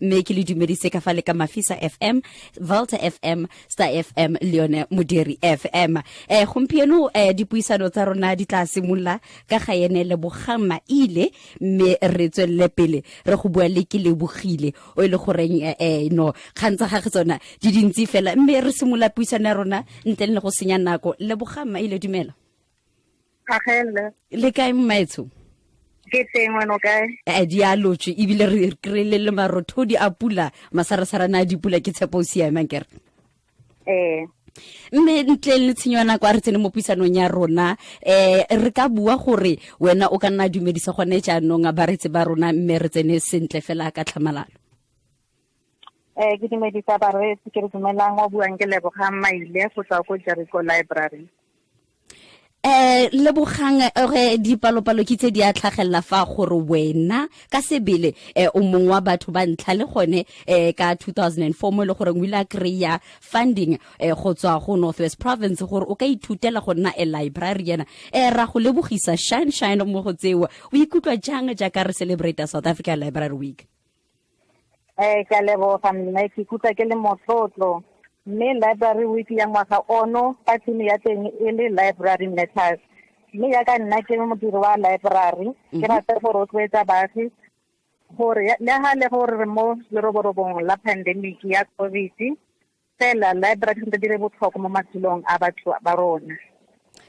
mme ke le dumedise ka fale ka Mafisa FM, Volta FM, Star FM, Leone Modiri FM. Gompieno dipuisano tsa rona di tla simolla ka ga ene Lebogang Maile, mme re tswelle pele re go bua le ke Lebogile o ile goreng no kgantsa ga tsona di dintsi fela, mme re simolla puisano ya rona ntle le go senya nako. Lebogang Maile, dumela. Le kae mmaetsho? Ke teng wena kae? Di a lotse ebile re krele le marothodi a pula masarasarana a dipula ke tshepo o siame kere. Mme ntle le tshenywana kwa re tsene mo puisanong ya rona re ka bua gore wena o ka nna dumedisa gone jaanong a baretsi ba rona, mme re tsene sentle fela ka tlhamalalo. Ke dumedisa baretsi, ke re dumelang o buang ke Lebogang Maile go tswa ko Jericho Library. Lebogang dipalopalo ke tse di a tlhagelela fa gore wena ka sebele o mongwe wa batho ba ntlha le gone ka 2004 mo le gore o ile a kry-a funding go tswa go Northwest Province gore o ka ithutela go nna librarian. Ra go lebogisa shine mo go tsewa. O ikutlwa jang jaaka re celebrate South Africa Library Week? Ke a leboga, nna ke ikutlwa ke le motlotlo. Mme library week ya ngwaga ono ka theme ya teng e le library matters. Mme ya ka nna ke modiri wa library, ke rata go rotloetsa baagi gore le ha le gore mo leroborobo la pandemic ya COVID fela library di dire botlhokwa mo matshelong a batho ba rona.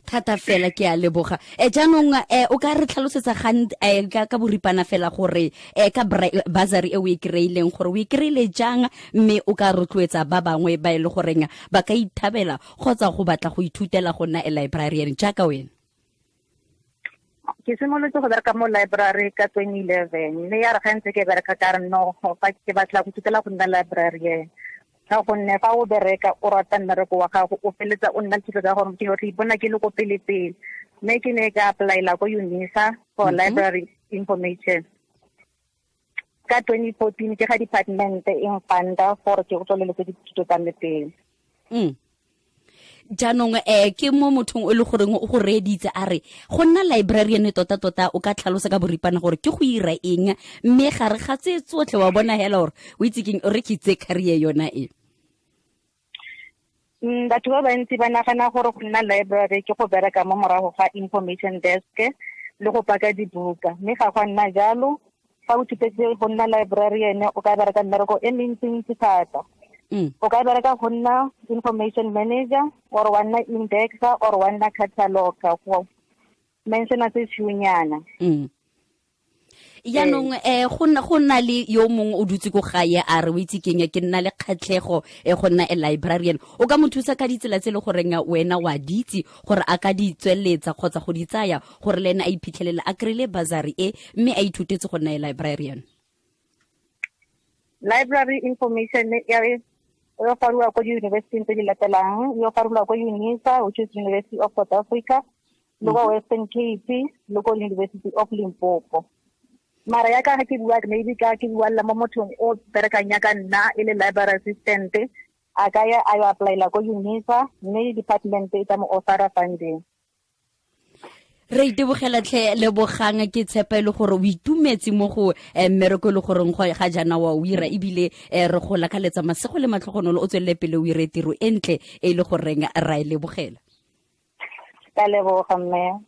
Thata fela ke a leboga. Jaanong o ka re tlhalosetsa ka boripana fela gore ka bursary e o e kry-ileng gore o e kry-ile jang, mme o ka rotloetsa ba bangwe ba ile goreng ba ka ithabela kgotsa go batla go ithutela go nna librarian jaaka wena. Ke simolotse go bereka mo library ka 2011, mme ya re gantse ke bereka ka re no fa ke batla go ithutela go nna librarian. Ka gonne fa o bereka o rata mmereko wa gago o feletsa o nna kitso tsa gore ke bona ke le go pele. Mme ke ne ka apply-la ko UNISA for library information. Ka 2014 ke ga department e mfanda gore ke go tsweleletse dithuto tsa me pele. Jaanong ke mo mothong o le goreng o go reeditse a re go nna librarian tota o ka tlhalosa ka boripana gore ke go ira eng, mme gare ga tse tsotlhe wa bona hela gore o itse keng o re kitse career yona e. Batho ba bantsi ba nagana gore go nna library ke go bereka mo morago ga information desk le go paka dibuka, mme ga go nna jalo. Fa o thutetse go nna librarian o ka bereka mmereko e mentsi thata. O ka bereka go nna information manager or wa nna indexer or wa nna cataloger go mention tse tshwunyana. Yaanong go nna le yo mongwe o dutse go gae a re o itse keng ke nna le kgatlhego go nna librarian, o ka mo thusa ka ditsela tse le goreng wena wa ditse gore a ka di tsweletsa kgotsa go di tsaya gore le ena a iphitlhelele a kry-ile bursary mme a ithutetse go nna librarian. Library information ya yo farwa ko university tse di latelang, yo farwa ko UNISA, which is University of South Africa, le ko Western Cape, le ko University of Limpopo. Mara ya ka ke bua maybe ka ke bua la mo mothong o berekanya ka nna ile library assistant a ka ya a apply la ko UNISA, mme department e tsa mo offer funding. Re itebogela tle Lebogang, ke tshepa ile gore o itumetse mo go mmereko le gore ga jana wa o ira ebile re go lakaletsa masego le matlhogonolo o tswelle pele o ire tiro entle e ile gore ra e lebogela. Ka leboga mme.